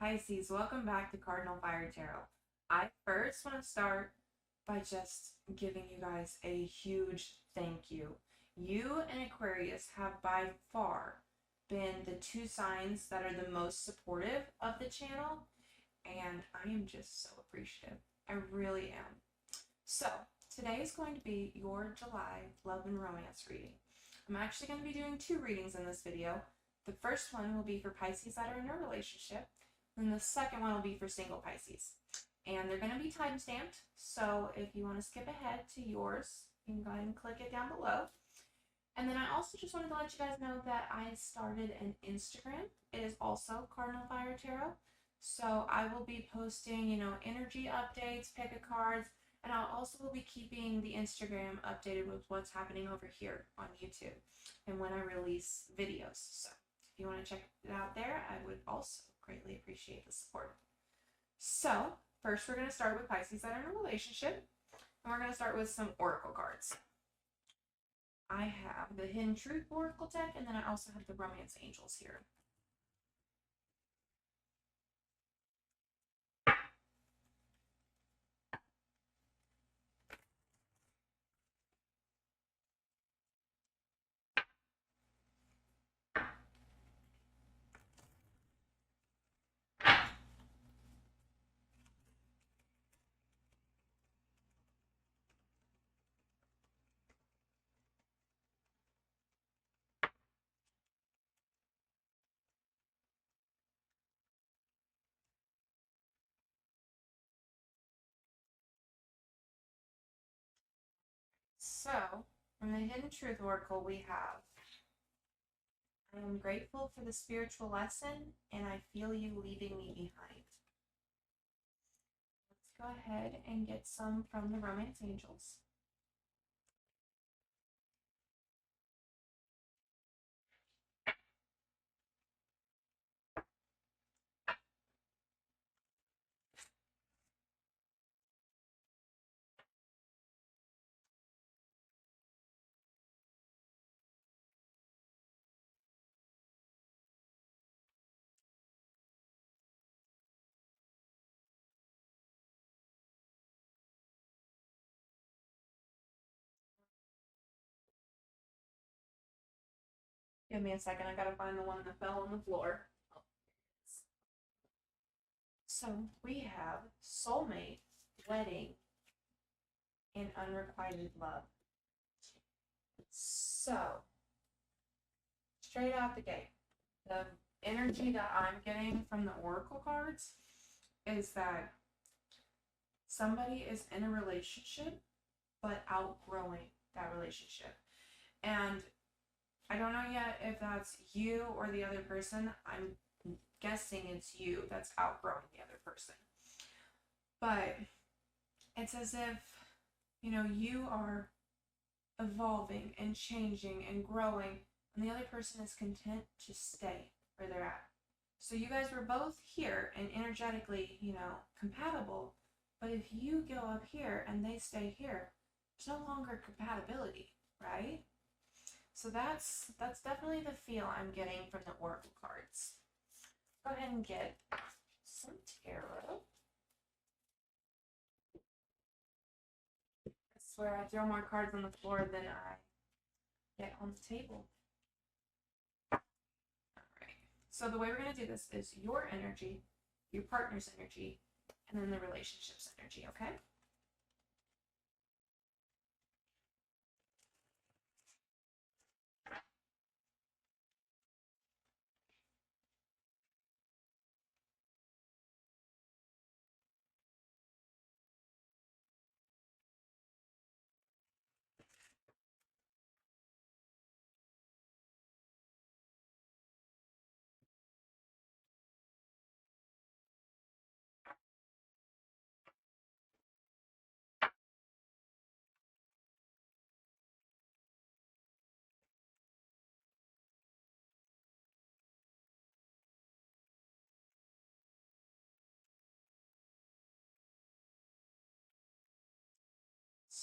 Pisces, welcome back to Cardinal Fire Tarot. I first want to start by just giving you guys a huge thank you. You and Aquarius have by far been the two signs that are the most supportive of the channel, and I am just so appreciative. I really am. So, today is going to be your July love and romance reading. I'm actually going to be doing two readings in this video. The first one will be for Pisces that are in a relationship, and the second one will be for single Pisces. And they're going to be time stamped, so if you want to skip ahead to yours, you can go ahead and click it down below. And then I also just wanted to let you guys know that I started an Instagram. It is also Cardinal Fire Tarot. So I will be posting, energy updates, pick a cards, and I'll also will be keeping the Instagram updated with what's happening over here on YouTube and when I release videos. So if you want to check it out there, I would also greatly appreciate the support. So first we're going to start with Pisces that are in a relationship, and we're going to start with some oracle cards. I have the Hidden Truth Oracle deck, and then I also have the Romance Angels here. So, from the Hidden Truth Oracle, we have, I am grateful for the spiritual lesson, and I feel you leaving me behind. Let's go ahead and get some from the Romance Angels. Give me a second, I gotta find the one that fell on the floor. So we have soulmate, wedding, and unrequited love. So, straight out the gate, the energy that I'm getting from the oracle cards is that somebody is in a relationship but outgrowing that relationship. And I don't know yet if that's you or the other person. I'm guessing it's you that's outgrowing the other person. But it's as if, you are evolving and changing and growing, and the other person is content to stay where they're at. So you guys were both here and energetically, compatible, but if you go up here and they stay here, there's no longer compatibility, right? So that's definitely the feel I'm getting from the oracle cards. Go ahead and get some tarot. I swear I throw more cards on the floor than I get on the table. All right. So the way we're going to do this is your energy, your partner's energy, and then the relationship's energy, okay?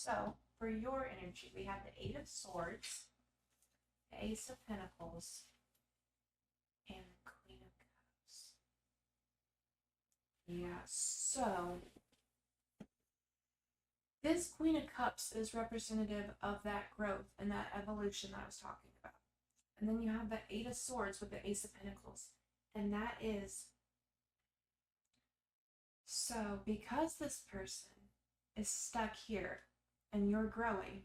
So, for your energy, we have the Eight of Swords, the Ace of Pentacles, and the Queen of Cups. Yeah, so this Queen of Cups is representative of that growth and that evolution that I was talking about. And then you have the Eight of Swords with the Ace of Pentacles. And that is so because this person is stuck here and you're growing,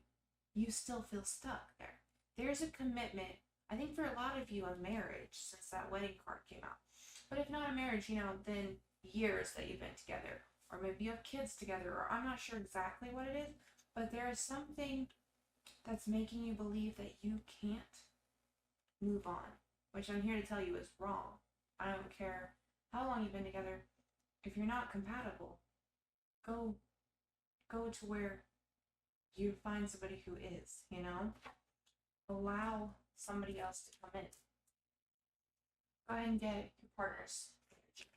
you still feel stuck there. There's a commitment, I think, for a lot of you, a marriage since that wedding card came out. But if not a marriage, then years that you've been together, or maybe you have kids together, or I'm not sure exactly what it is, but there is something that's making you believe that you can't move on, which I'm here to tell you is wrong. I don't care how long you've been together. If you're not compatible, go to where you find somebody who is. Allow somebody else to come in. Go ahead and get your partner's energy.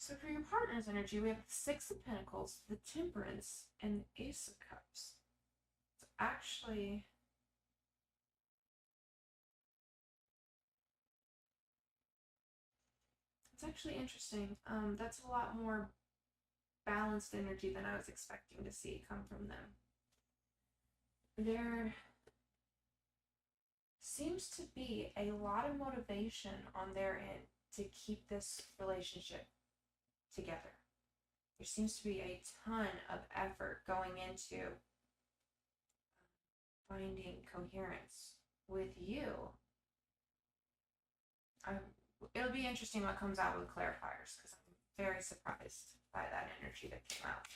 So for your partner's energy, we have the Six of Pentacles, the Temperance, and the Ace of Cups. It's actually interesting. That's a lot more balanced energy than I was expecting to see come from them. There seems to be a lot of motivation on their end to keep this relationship together. There seems to be a ton of effort going into finding coherence with you. It'll be interesting what comes out with clarifiers because I'm very surprised by that energy that came out.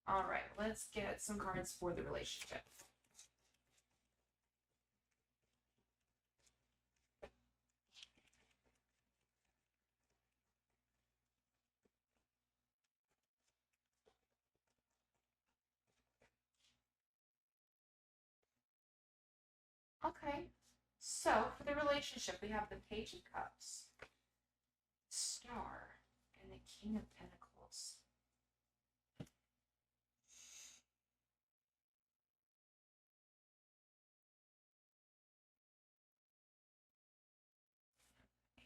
All right, let's get some cards for the relationship. Okay, so for the relationship, we have the Page of Cups, Star, and the King of Pentacles.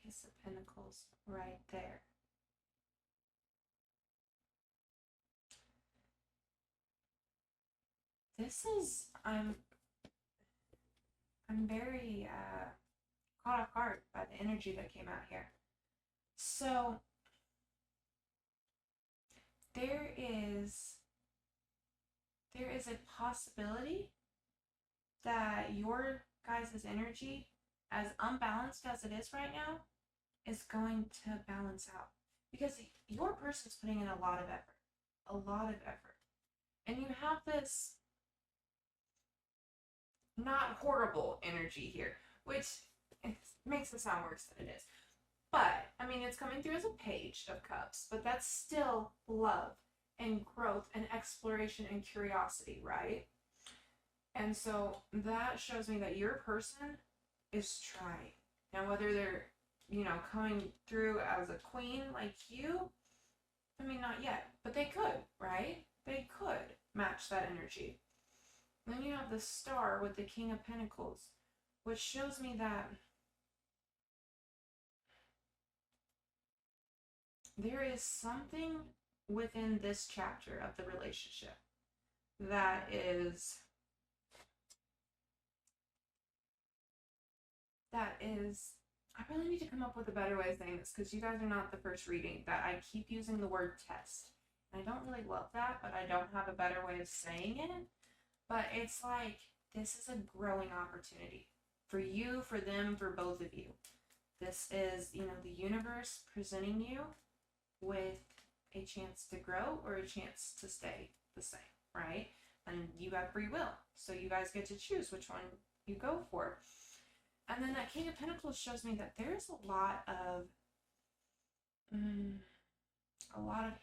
Ace of Pentacles right there. I'm very caught off guard by the energy that came out here. So there is a possibility that your guys' energy, as unbalanced as it is right now, is going to balance out. Because your person's putting in a lot of effort. A lot of effort. And you have this not horrible energy here, which makes it sound worse than it is. But, I mean, it's coming through as a Page of Cups, but that's still love and growth and exploration and curiosity, right? And so that shows me that your person is trying. Now, whether they're, coming through as a queen like you, I mean, not yet, but they could, right? They could match that energy. Then you have the Star with the King of Pentacles, which shows me that there is something within this chapter of the relationship that is I really need to come up with a better way of saying this because you guys are not the first reading that I keep using the word test. I don't really love that, but I don't have a better way of saying it. But it's like this is a growing opportunity for you, for them, for both of you. This is, the universe presenting you with a chance to grow or a chance to stay the same, right? And you have free will. So you guys get to choose which one you go for. And then that King of Pentacles shows me that there's a lot of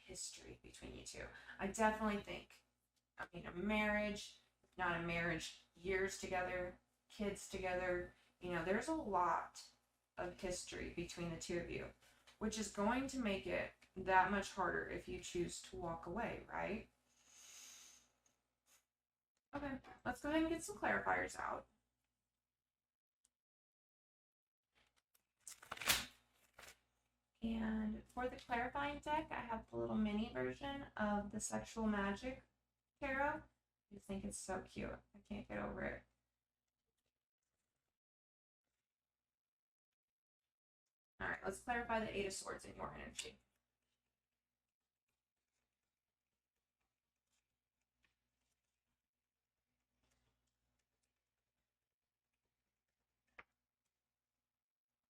history between you two. I definitely think, a marriage, not a marriage, years together, kids together, there's a lot of history between the two of you, which is going to make it that much harder if you choose to walk away, right? Okay, let's go ahead and get some clarifiers out. And for the clarifying deck, I have the little mini version of the Sexual Magic Tarot. I just think it's so cute. I can't get over it. All right, let's clarify the Eight of Swords in your energy.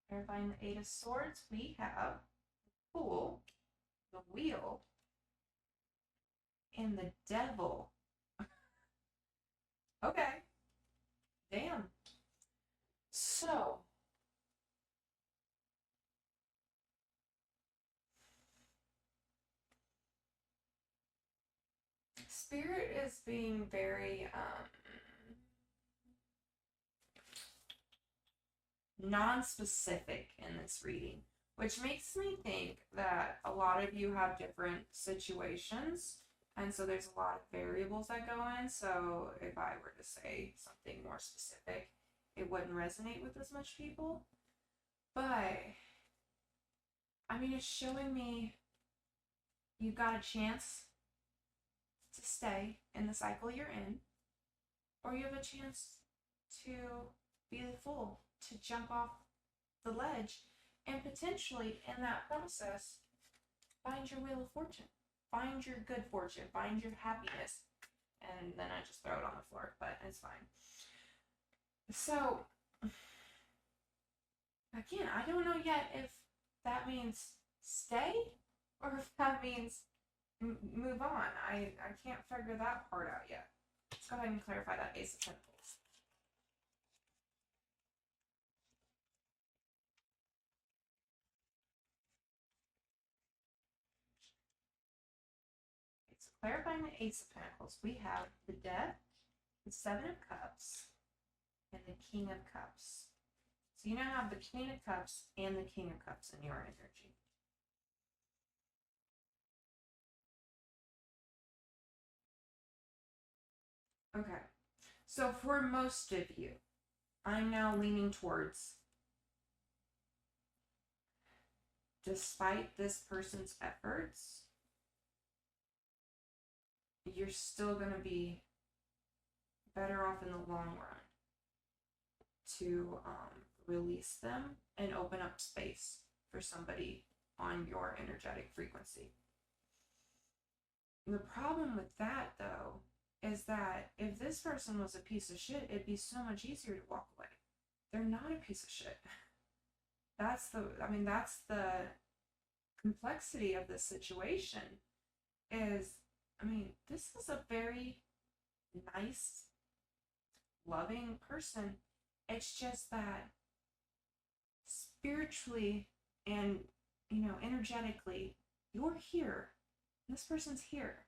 Clarifying the Eight of Swords, we have the Fool, the Wheel, and the Devil. Okay. Damn. So, Spirit is being very non-specific in this reading, which makes me think that a lot of you have different situations, and so there's a lot of variables that go in. So if I were to say something more specific, it wouldn't resonate with as much people. But I mean, it's showing me you've got a chance to stay in the cycle you're in, or you have a chance to be the fool, to jump off the ledge, and potentially in that process find your wheel of fortune, find your good fortune, find your happiness. And then I just throw it on the floor, but it's fine. So again, I don't know yet if that means stay or if that means move on. I can't figure that part out yet. Let's go ahead and clarify that Ace of Pentacles. So clarifying the Ace of Pentacles, we have the Death, the Seven of Cups, and the King of Cups. So you now have the Queen of Cups and the King of Cups in your energy. Okay, so for most of you, I'm now leaning towards, despite this person's efforts, you're still going to be better off in the long run to release them and open up space for somebody on your energetic frequency. The problem with that, though, is that if this person was a piece of shit, it'd be so much easier to walk away. They're not a piece of shit. That's the complexity of this situation is, this is a very nice, loving person. It's just that spiritually and, energetically, you're here. This person's here.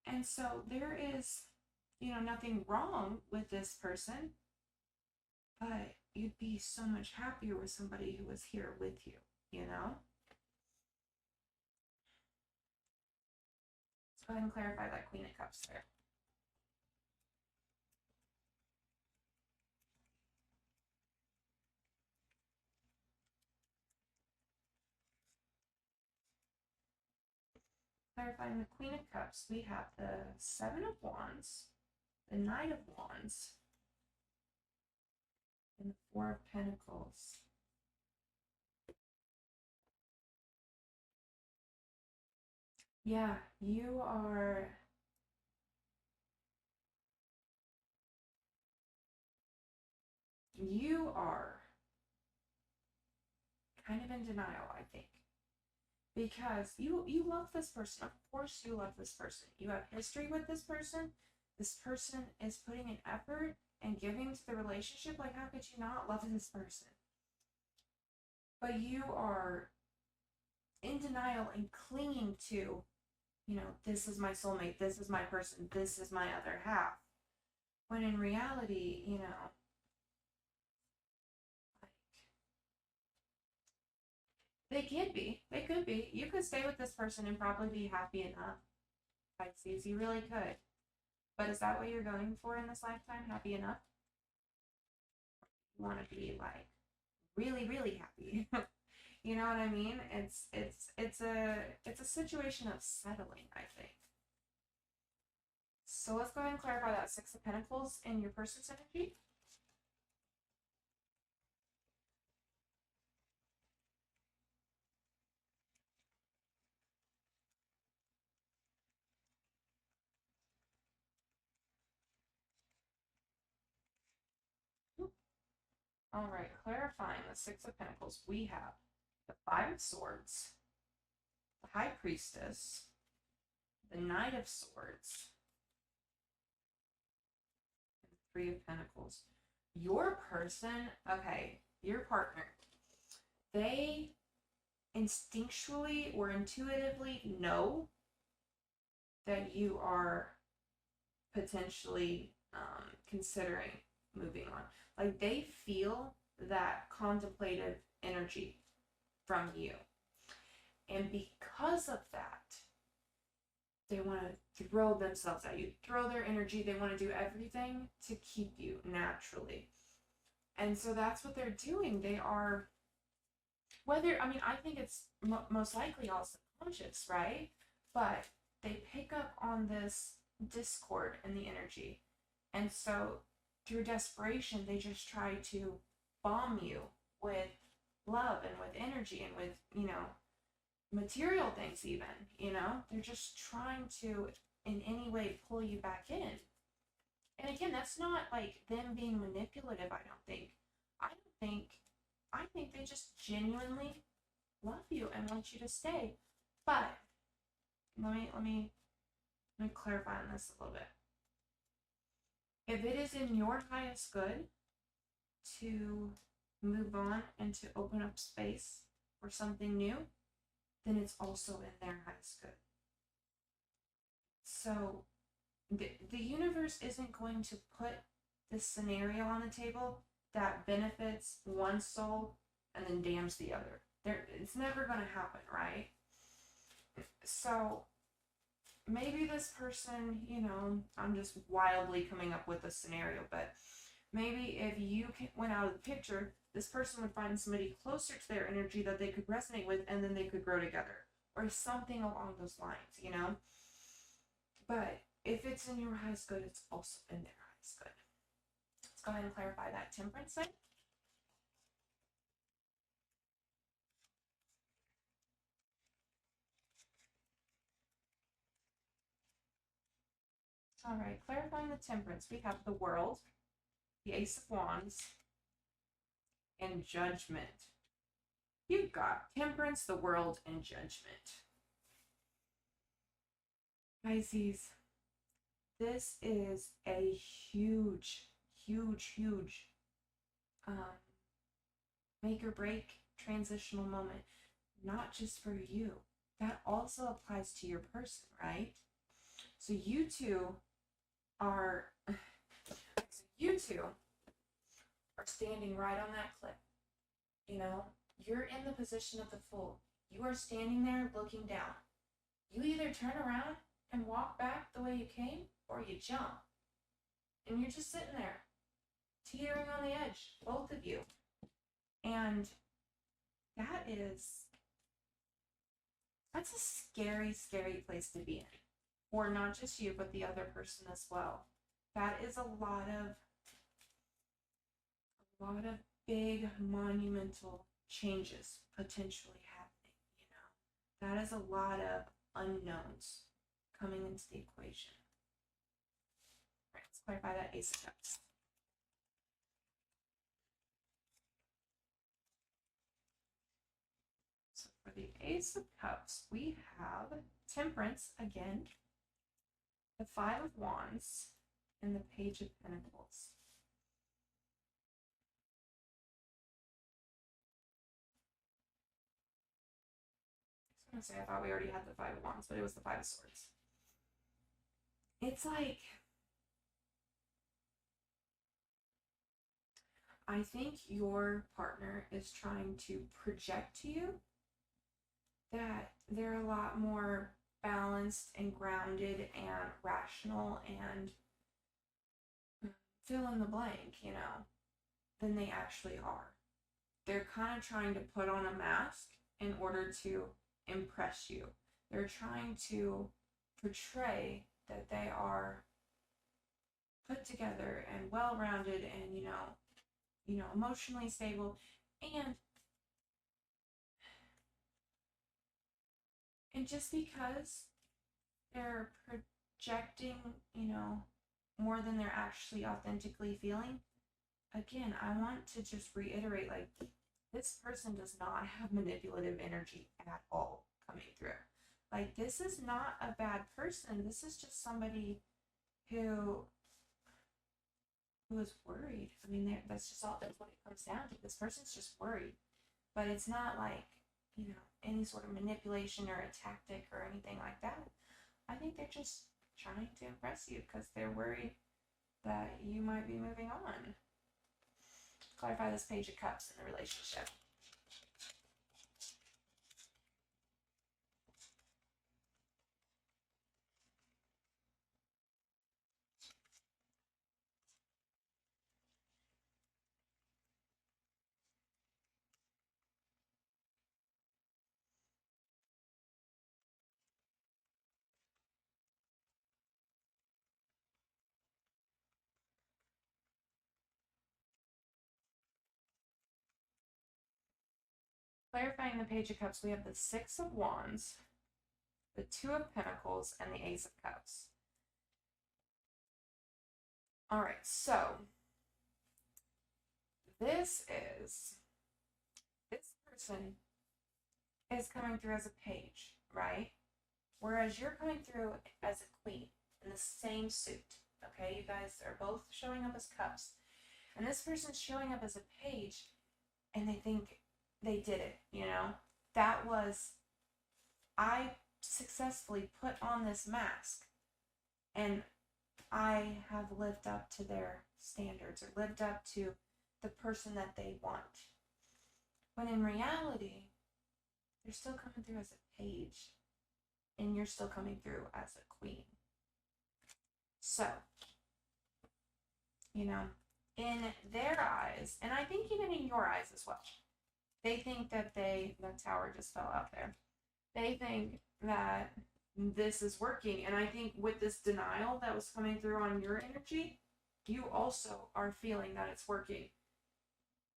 And so there is, nothing wrong with this person, but you'd be so much happier with somebody who was here with you, Let's go ahead and clarify that Queen of Cups there. Clarifying the Queen of Cups, we have the Seven of Wands, the Knight of Wands, and the Four of Pentacles. Yeah, you are kind of in denial, I think. Because you love this person. Of course you love this person. You have history with this person. This person is putting an effort and giving to the relationship. Like, how could you not love this person? But you are in denial and clinging to, this is my soulmate, this is my person, this is my other half. When in reality, like, They could be. They could be. You could stay with this person and probably be happy enough, Pisces. You really could. But is that what you're going for in this lifetime? Happy enough? You want to be like really, really happy. You know what I mean? It's a situation of settling, I think. So let's go ahead and clarify that Six of Pentacles in your person's energy. All right, clarifying the Six of Pentacles, we have the Five of Swords, the High Priestess, the Knight of Swords, and the Three of Pentacles. Your person, okay, your partner, they instinctually or intuitively know that you are potentially considering moving on. Like they feel that contemplative energy from you. And because of that, they want to throw themselves at you, throw their energy. They want to do everything to keep you naturally. And so that's what they're doing. They are, I think it's most likely all subconscious, right? But they pick up on this discord in the energy. And so through desperation, they just try to bomb you with love and with energy and with, material things even, they're just trying to in any way pull you back in. And again, that's not like them being manipulative, I think they just genuinely love you and want you to stay. But let me clarify on this a little bit. If it is in your highest good to move on and to open up space for something new, then it's also in their highest good. So the universe isn't going to put this scenario on the table that benefits one soul and then damns the other. It's never going to happen, right? So maybe this person, I'm just wildly coming up with a scenario, but maybe if you went out of the picture, this person would find somebody closer to their energy that they could resonate with, and then they could grow together, or something along those lines, But if it's in your highest good, it's also in their highest good. Let's go ahead and clarify that Temperance thing. All right, clarifying the Temperance, we have the World, the Ace of Wands, and Judgment. You've got Temperance, the World, and Judgment. Pisces, this is a huge, huge, huge make or break transitional moment, not just for you. That also applies to your person, right? So you two are standing right on that cliff. You're in the position of the Fool. You are standing there looking down. You either turn around and walk back the way you came, or you jump. And you're just sitting there, teetering on the edge, both of you. And that's a scary, scary place to be in. Or not just you, but the other person as well. That is a lot of big monumental changes potentially happening. That is a lot of unknowns coming into the equation. All right, let's clarify that Ace of Cups. So for the Ace of Cups, we have Temperance again, the Five of Wands, and the Page of Pentacles. I was gonna say I thought we already had the Five of Wands, but it was the Five of Swords. It's like, I think your partner is trying to project to you that they're a lot more balanced and grounded and rational and fill in the blank, than they actually are. They're kind of trying to put on a mask in order to impress you. They're trying to portray that they are put together and well-rounded and emotionally stable, and just because they're projecting more than they're actually authentically feeling, again, I want to just reiterate, like, this person does not have manipulative energy at all coming through. Like, this is not a bad person. This is just somebody who is worried. I mean, that's what it comes down to. This person's just worried. But it's not like, any sort of manipulation or a tactic or anything like that. I think they're just trying to impress you because they're worried that you might be moving on. Clarify this Page of Cups in the relationship. Clarifying the Page of Cups, we have the Six of Wands, the Two of Pentacles, and the Ace of Cups. All right, so this person is coming through as a page, right? Whereas you're coming through as a queen in the same suit, okay? You guys are both showing up as cups. And this person's showing up as a page, and they think they did it, That was, I successfully put on this mask, and I have lived up to their standards, or lived up to the person that they want. When in reality, they're still coming through as a page, and you're still coming through as a queen. So, in their eyes, and I think even in your eyes as well, they think that the tower just fell out there. They think that this is working. And I think with this denial that was coming through on your energy, you also are feeling that it's working,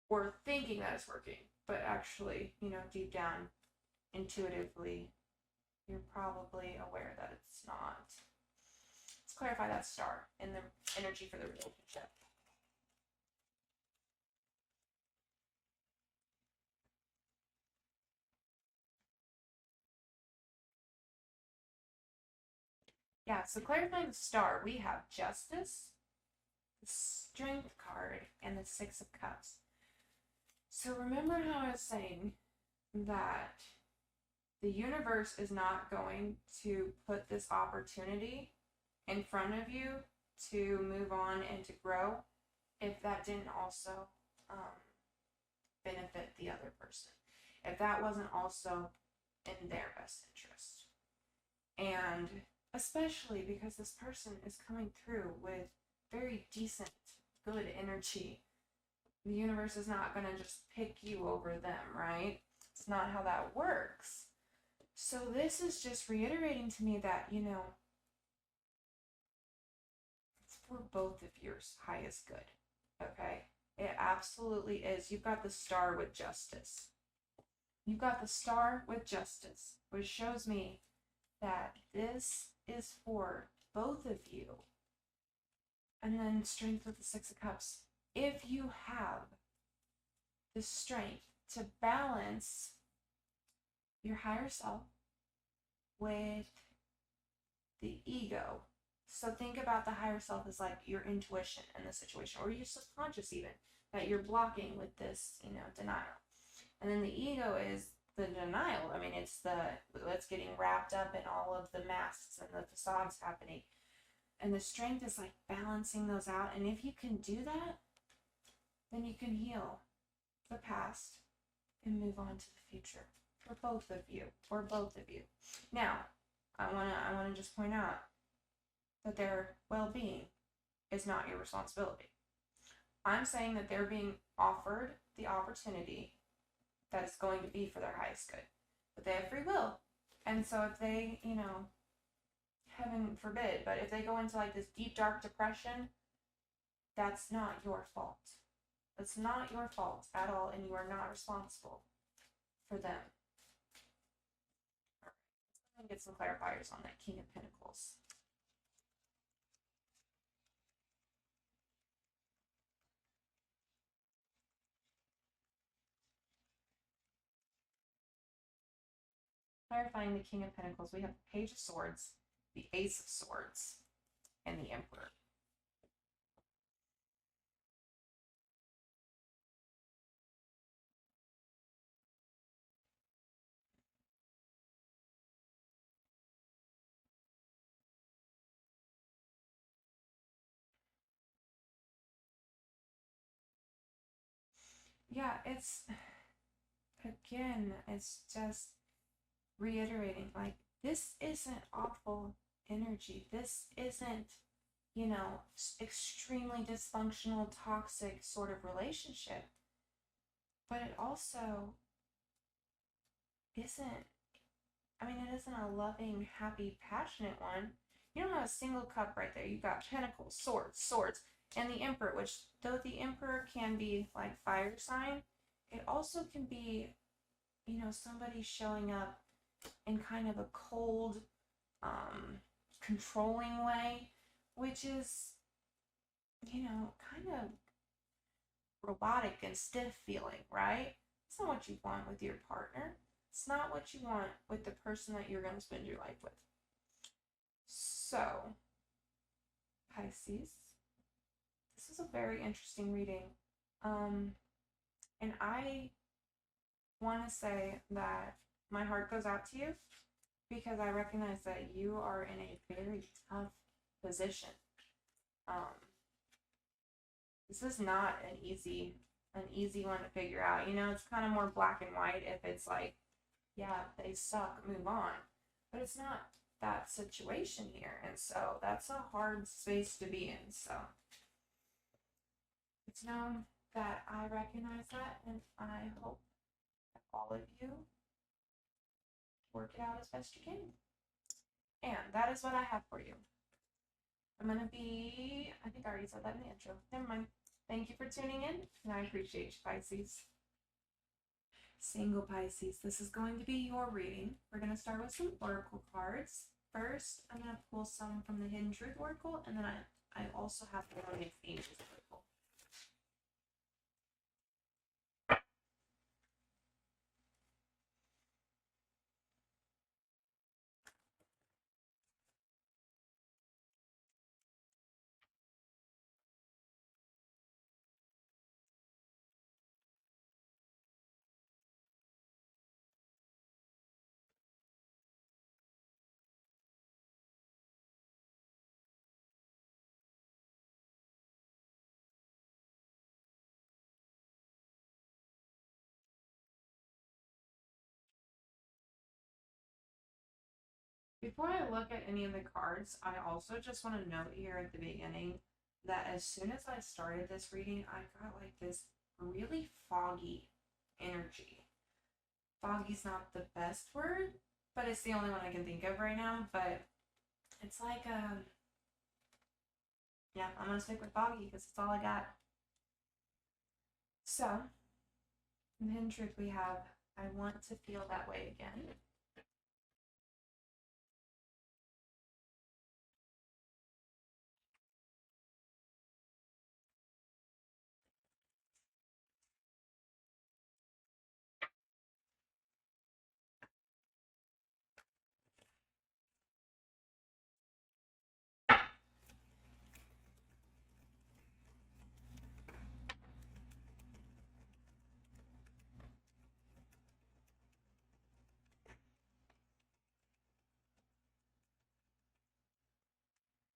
or thinking that it's working, but actually, deep down, intuitively, you're probably aware that it's not. Let's clarify that star in the energy for the relationship. Yeah, so clarifying the star, we have Justice, the Strength card, and the Six of Cups. So remember how I was saying that the universe is not going to put this opportunity in front of you to move on and to grow if that didn't also benefit the other person, if that wasn't also in their best interest. And especially because this person is coming through with very decent, good energy. The universe is not going to just pick you over them, right? It's not how that works. So this is just reiterating to me that, it's for both of your highest good, okay? It absolutely is. You've got the star with Justice. You've got the star with Justice, which shows me that this is for both of you. And then Strength with the Six of Cups. If you have the strength to balance your higher self with the ego. So think about the higher self as like your intuition in the situation, or your subconscious even, that you're blocking with this, denial. And then the ego is the denial. I mean, it's what's getting wrapped up in all of the masks and the facades happening. And the strength is like balancing those out. And if you can do that, then you can heal the past and move on to the future. for both of you, for both of you. Now, I wanna just point out that their well-being is not your responsibility. I'm saying that they're being offered the opportunity that is going to be for their highest good, but they have free will, and so if they, heaven forbid, but if they go into like this deep dark depression, that's not your fault. That's not your fault at all, and you are not responsible for them. All right, let's go and get some clarifiers on that King of Pentacles. Clarifying the King of Pentacles, we have the Page of Swords, the Ace of Swords, and the Emperor. Yeah, it's just reiterating, like, this isn't awful energy. This isn't, extremely dysfunctional, toxic sort of relationship. But it also isn't, it isn't a loving, happy, passionate one. You don't have a single cup right there. You've got pentacles, swords, and the Emperor, which, though the Emperor can be like fire sign, it also can be, somebody showing up in kind of a cold, controlling way, which is, kind of robotic and stiff feeling, right? It's not what you want with your partner. It's not what you want with the person that you're going to spend your life with. So, Pisces, this is a very interesting reading. And I want to say that my heart goes out to you because I recognize that you are in a very tough position. This is not an easy one to figure out. It's kind of more black and white if it's like, yeah, they suck, move on. But it's not that situation here, and so that's a hard space to be in. So it's known that I recognize that, and I hope that all of you work it out as best you can. And that is what I have for you. I think I already said that in the intro. Never mind. Thank you for tuning in, and I appreciate you, Pisces. Single Pisces, this is going to be your reading. We're going to start with some oracle cards. First, I'm going to pull some from the Hidden Truth Oracle, and then I also have the Warning of Angels Oracle. Before I look at any of the cards, I also just want to note here at the beginning that as soon as I started this reading, I got like this really foggy energy. Foggy's not the best word, but it's the only one I can think of right now. But it's like, yeah, I'm going to stick with foggy because it's all I got. So, in Hidden Truth, we have, I want to feel that way again.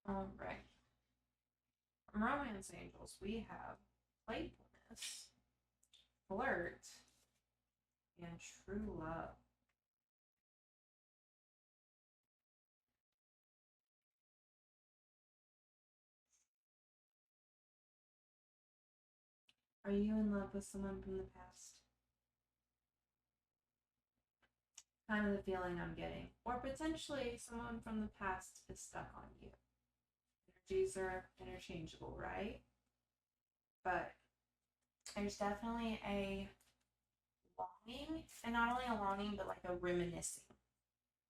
All right. From Romance Angels, we have playfulness, flirt, and true love. Are you in love with someone from the past? Kind of the feeling I'm getting. Or potentially someone from the past is stuck on you. Energies are interchangeable, right? But there's definitely a longing, and not only a longing, but like a reminiscing,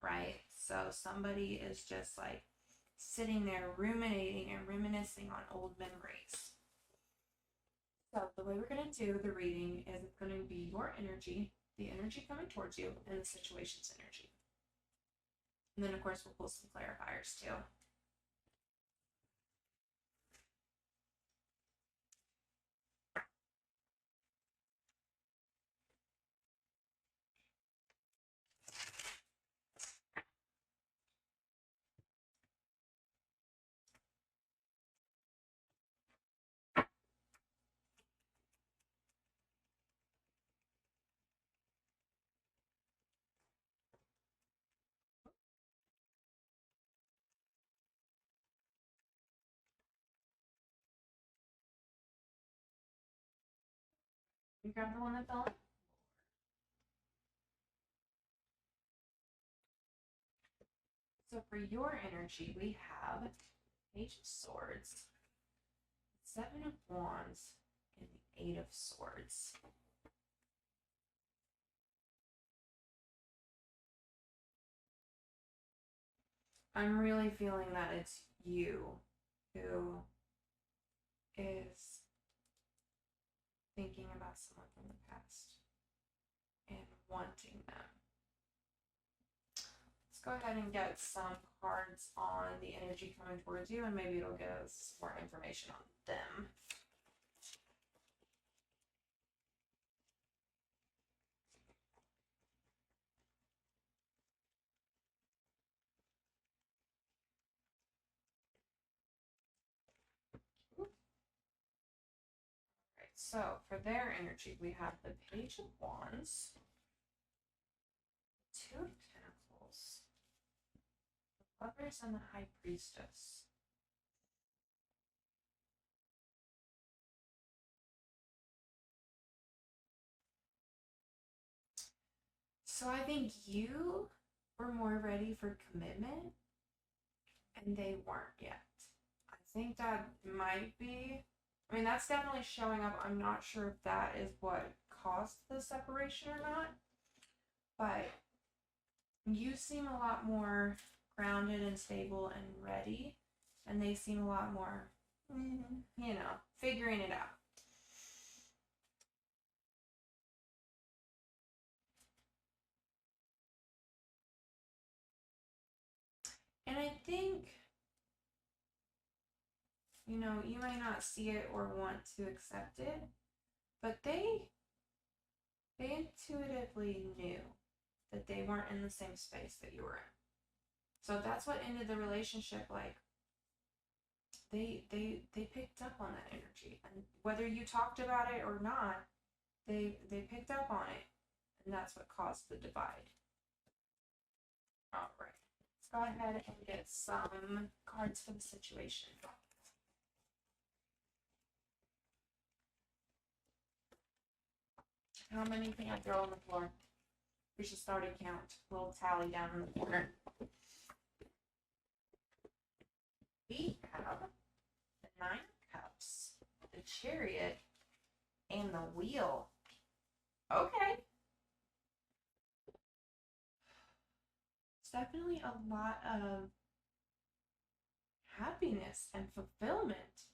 right? So somebody is just like sitting there ruminating and reminiscing on old memories. So the way we're going to do the reading is it's going to be your energy, the energy coming towards you, and the situation's energy. And then, of course, we'll pull some clarifiers too. You grab the one that fell in. So for your energy, we have Page of Swords, Seven of Wands, and the Eight of Swords. I'm really feeling that it's you who is thinking about someone from the past and wanting them. Let's go ahead and get some cards on the energy coming towards you, and maybe it'll give us more information on them. Right, so for their energy, we have the Page of Wands, Two of Pentacles, the Lovers, and the High Priestess. So I think you were more ready for commitment, and they weren't yet. I think that might be, I mean, that's definitely showing up. I'm not sure if that is what caused the separation or not, but you seem a lot more grounded and stable and ready, and they seem a lot more, figuring it out. And I think, you may not see it or want to accept it, but they intuitively knew that they weren't in the same space that you were in. So that's what ended the relationship. Like they picked up on that energy, and whether you talked about it or not, they picked up on it, and that's what caused the divide. All right, let's go ahead and get some cards for the situation. How many can I throw on the floor? We should start a count. A little tally down in the corner. We have the Nine of Cups, the Chariot, and the Wheel. Okay. It's definitely a lot of happiness and fulfillment.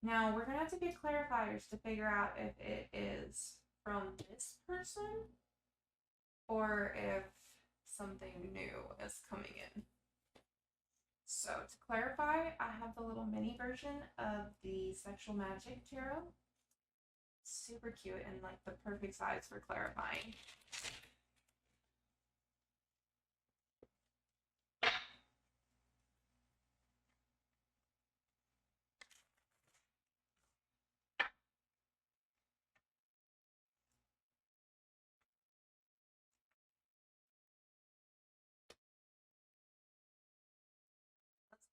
Now, we're going to have to get clarifiers to figure out if it is from this person or if something new is coming in. So, to clarify, I have the little mini version of the Sexual Magic Tarot. Super cute and like the perfect size for clarifying.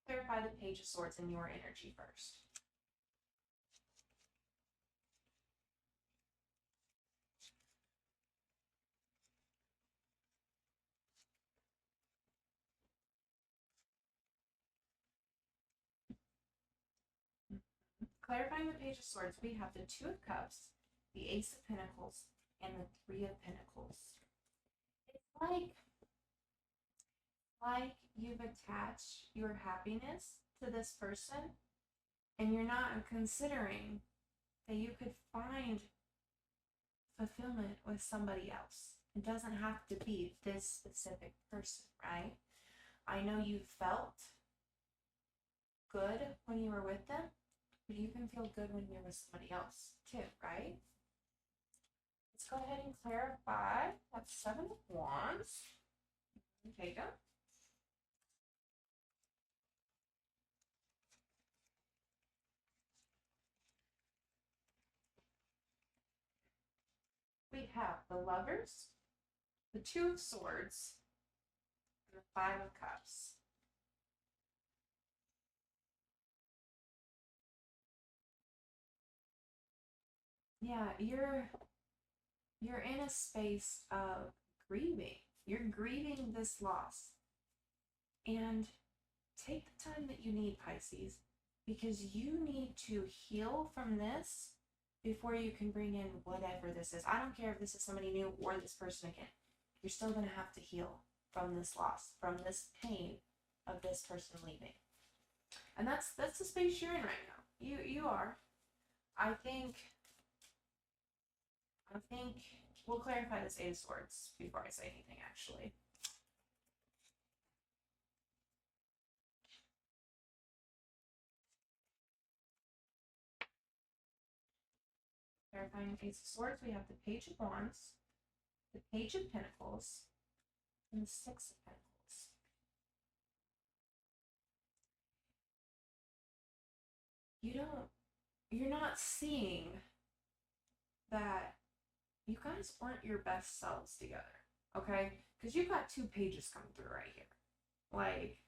Let's clarify the Page of Swords and your energy first. Clarifying the Page of Swords, we have the Two of Cups, the Ace of Pentacles, and the Three of Pentacles. It's like you've attached your happiness to this person, and you're not considering that you could find fulfillment with somebody else. It doesn't have to be this specific person, right? I know you felt good when you were with them, but you can feel good when you're with somebody else too, right? Let's go ahead and clarify. That's 7 of Wands. Take them. We have the Lovers, the Two of Swords, and the Five of Cups. Yeah, you're in a space of grieving. You're grieving this loss. And take the time that you need, Pisces, because you need to heal from this before you can bring in whatever this is. I don't care if this is somebody new or this person again. You're still going to have to heal from this loss, from this pain of this person leaving. And that's the space you're in right now. You are. I think we'll clarify this Eight of Swords before I say anything, actually. Clarifying the Ace of Swords, we have the Page of Wands, the Page of Pentacles, and the Six of Pentacles. You're not seeing that you guys aren't your best selves together, okay? Because you've got two pages coming through right here. Like,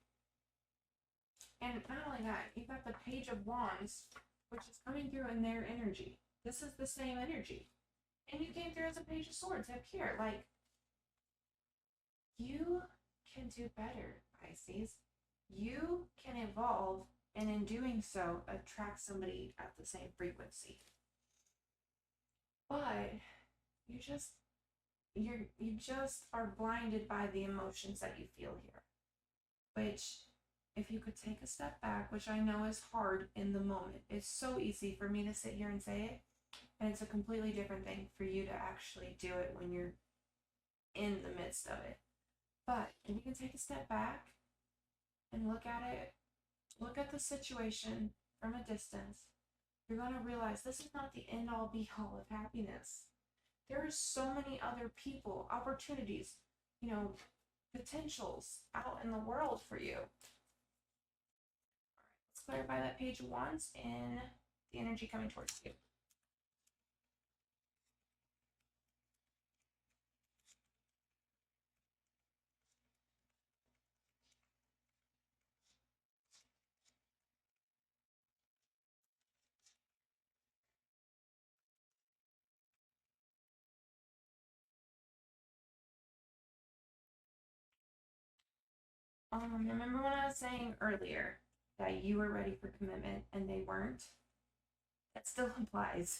and not only that, you've got the Page of Wands, which is coming through in their energy. This is the same energy. And you came through as a Page of Swords up here. Like, you can do better, Pisces. You can evolve, and in doing so, attract somebody at the same frequency. But you just are blinded by the emotions that you feel here. Which, if you could take a step back, which I know is hard in the moment, it's so easy for me to sit here and say it, and it's a completely different thing for you to actually do it when you're in the midst of it. But if you can take a step back and look at it, look at the situation from a distance, you're going to realize this is not the end all be all of happiness. There are so many other people, opportunities, potentials out in the world for you. All right, let's clarify that Page of Wands and the energy coming towards you. Remember when I was saying earlier that you were ready for commitment and they weren't? That still applies.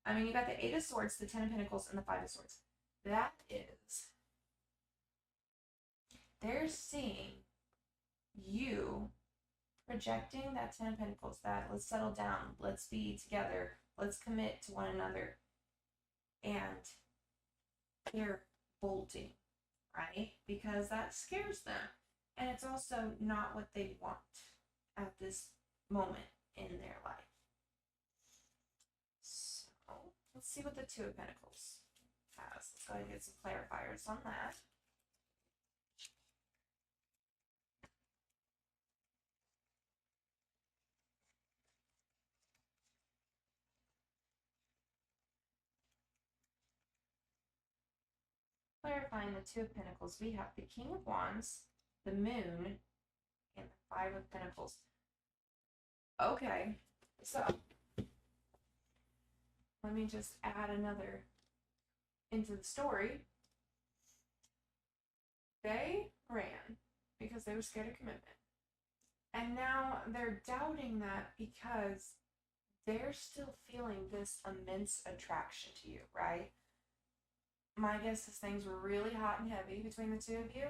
I mean, you got the Eight of Swords, the Ten of Pentacles, and the Five of Swords. That is, they're seeing you projecting that Ten of Pentacles, that let's settle down, let's be together, let's commit to one another. And they're bolting, right? Because that scares them. And it's also not what they want at this moment in their life. So let's see what the Two of Pentacles has. Let's go ahead and get some clarifiers on that. Clarifying the Two of Pentacles, we have the King of Wands, the Moon, and the Five of Pentacles. Okay, so let me just add another into the story. They ran because they were scared of commitment. And now they're doubting that because they're still feeling this immense attraction to you, right? My guess is things were really hot and heavy between the two of you,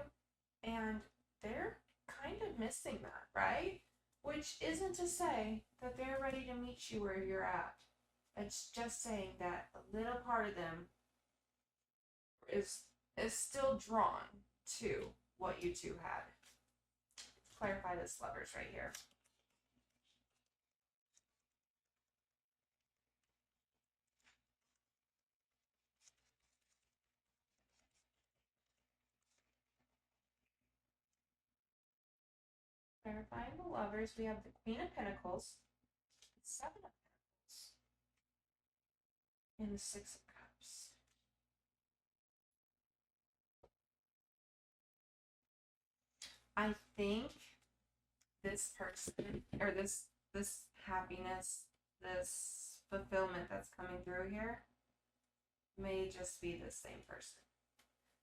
and they're kind of missing that, right? Which isn't to say that they're ready to meet you where you're at. It's just saying that a little part of them is still drawn to what you two had. Clarify this, lovers, right here. Clarifying the lovers, we have the Queen of Pentacles, the Seven of Pentacles, and the Six of Cups. I think this person, or this happiness, this fulfillment that's coming through here may just be the same person.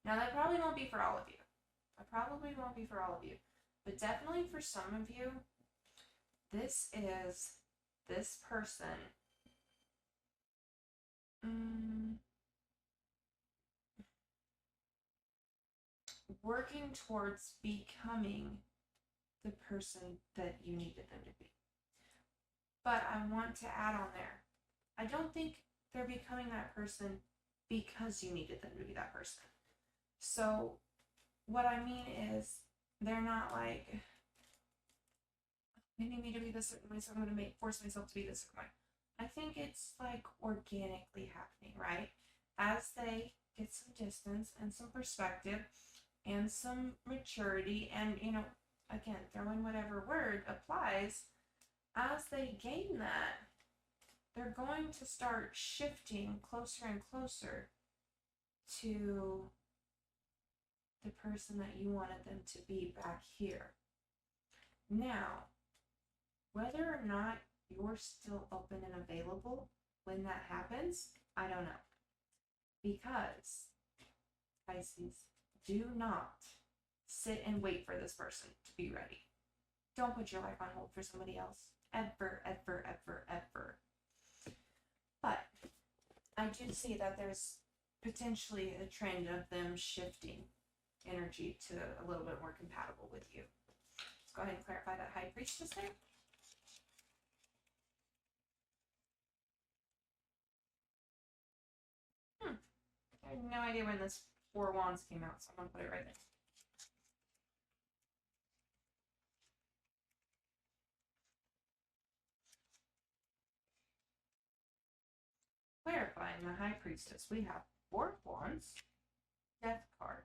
Now, that probably won't be for all of you. That probably won't be for all of you. But definitely for some of you, this is this person working towards becoming the person that you needed them to be. But I want to add on there, I don't think they're becoming that person because you needed them to be that person. So what I mean is, they're not like, they need me to be this certain way, so I'm going to force myself to be this certain way. I think it's like organically happening, right? As they get some distance and some perspective and some maturity, and again, throw in whatever word applies, as they gain that, they're going to start shifting closer and closer to the person that you wanted them to be back here. Now, whether or not you're still open and available when that happens, I don't know. Because, Pisces, do not sit and wait for this person to be ready. Don't put your life on hold for somebody else. Ever, ever, ever, ever. But I do see that there's potentially a trend of them shifting energy to a little bit more compatible with you. Let's go ahead and clarify that High Priestess there. I have no idea when this Four of Wands came out, so I'm going to put it right there. Clarifying the High Priestess, we have Four of Wands, Death card,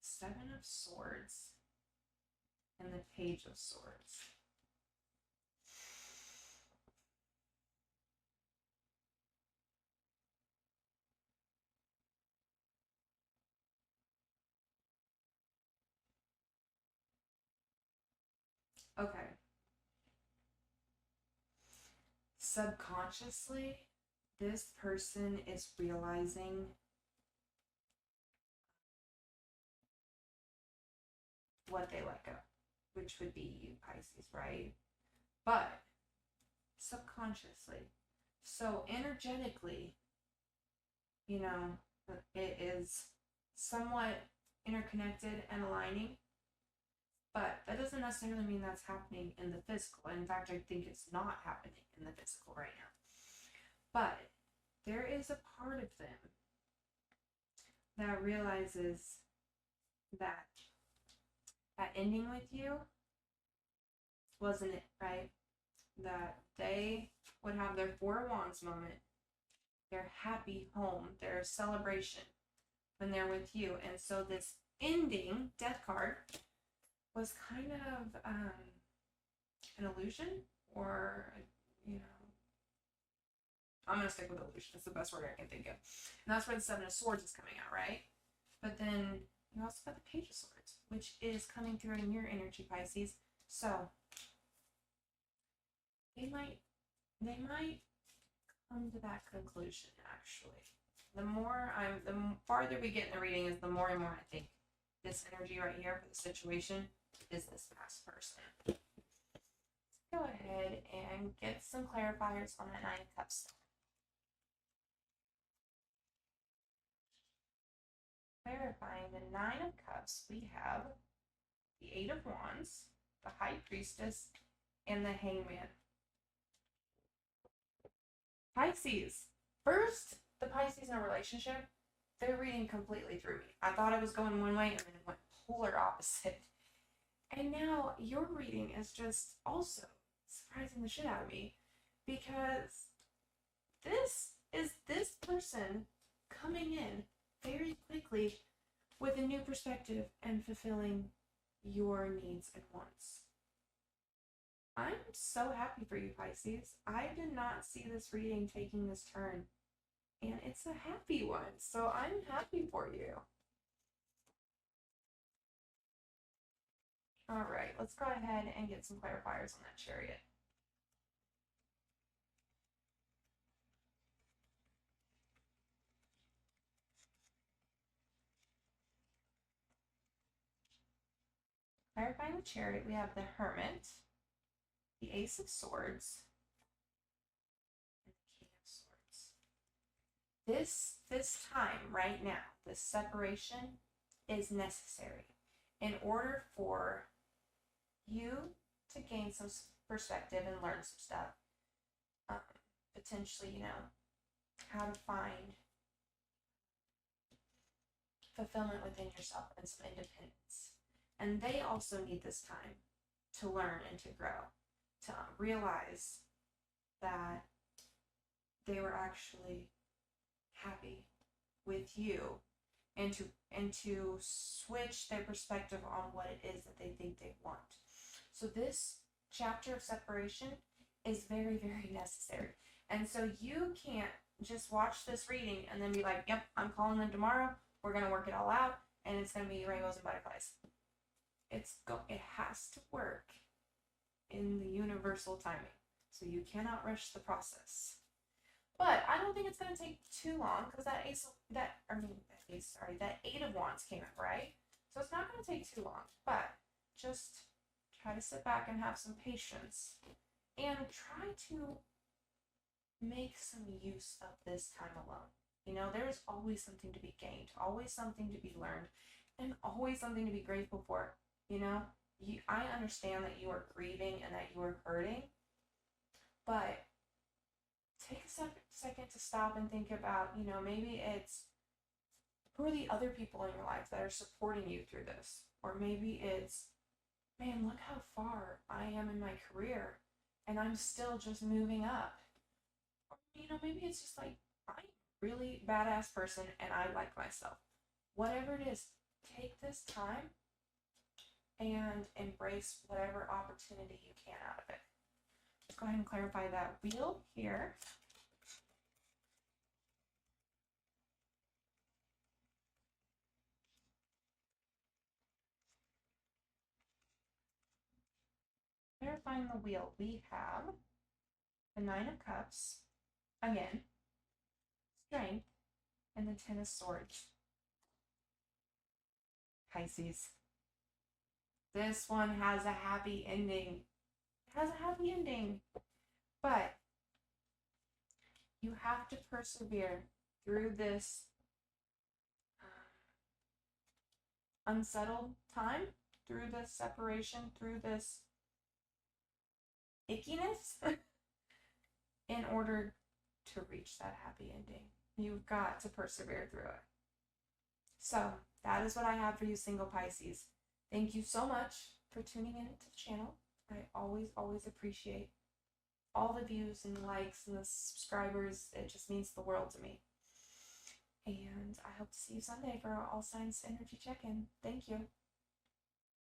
Seven of Swords, and the Page of Swords. Okay. Subconsciously, this person is realizing what they let go, which would be you, Pisces, right? But subconsciously. So energetically, it is somewhat interconnected and aligning, but that doesn't necessarily mean that's happening in the physical. In fact, I think it's not happening in the physical right now. But there is a part of them that realizes that ending with you wasn't it, right? That they would have their Four of Wands moment, their happy home, their celebration when they're with you. And so this ending, Death card, was kind of an illusion, or, I'm going to stick with illusion. It's the best word I can think of. And that's where the Seven of Swords is coming out, right? But then you also got the Page of Swords, which is coming through in your energy, Pisces. So they might come to that conclusion, actually. The farther we get in the reading, is the more and more I think this energy right here for the situation is this past person. Go ahead and get some clarifiers on that Nine of Cups. Clarifying the Nine of Cups, we have the Eight of Wands, the High Priestess, and the Hangman. Pisces. First, the Pisces in a relationship, they're reading completely through me. I thought I was going one way and then it went polar opposite. And now your reading is just also surprising the shit out of me, because this is this person coming in very quickly with a new perspective and fulfilling your needs and wants. I'm so happy for you, Pisces. I did not see this reading taking this turn, and it's a happy one, so I'm happy for you. All right, let's go ahead and get some clarifiers on that Chariot. Clarifying the Chariot, we have the Hermit, the Ace of Swords, and the King of Swords. This time right now, this separation is necessary in order for you to gain some perspective and learn some stuff. Potentially, how to find fulfillment within yourself and some independence. And they also need this time to learn and to grow, to realize that they were actually happy with you, and to switch their perspective on what it is that they think they want. So this chapter of separation is very, very necessary. And so you can't just watch this reading and then be like, yep, I'm calling them tomorrow, we're going to work it all out, and it's going to be rainbows and butterflies. It has to work in the universal timing. So you cannot rush the process. But I don't think it's going to take too long, because that Eight of Wands came up, right? So it's not going to take too long. But just try to sit back and have some patience, and try to make some use of this time alone. There's always something to be gained, always something to be learned, and always something to be grateful for. I understand that you are grieving and that you are hurting, but take a second to stop and think about, maybe it's who are the other people in your life that are supporting you through this? Or maybe it's, man, look how far I am in my career and I'm still just moving up. Or, maybe it's just like, I'm a really badass person and I like myself. Whatever it is, take this time and embrace whatever opportunity you can out of it. Let's go ahead and clarify that wheel here. Clarifying the wheel, we have the Nine of Cups, again, Strength, and the Ten of Swords. Pisces. This one has a happy ending. It has a happy ending. But you have to persevere through this unsettled time, through this separation, through this ickiness in order to reach that happy ending. You've got to persevere through it. So that is what I have for you, single Pisces. Thank you so much for tuning in to the channel. I always, always appreciate all the views and the likes and the subscribers. It just means the world to me. And I hope to see you Sunday for our All Signs Energy Check-In. Thank you.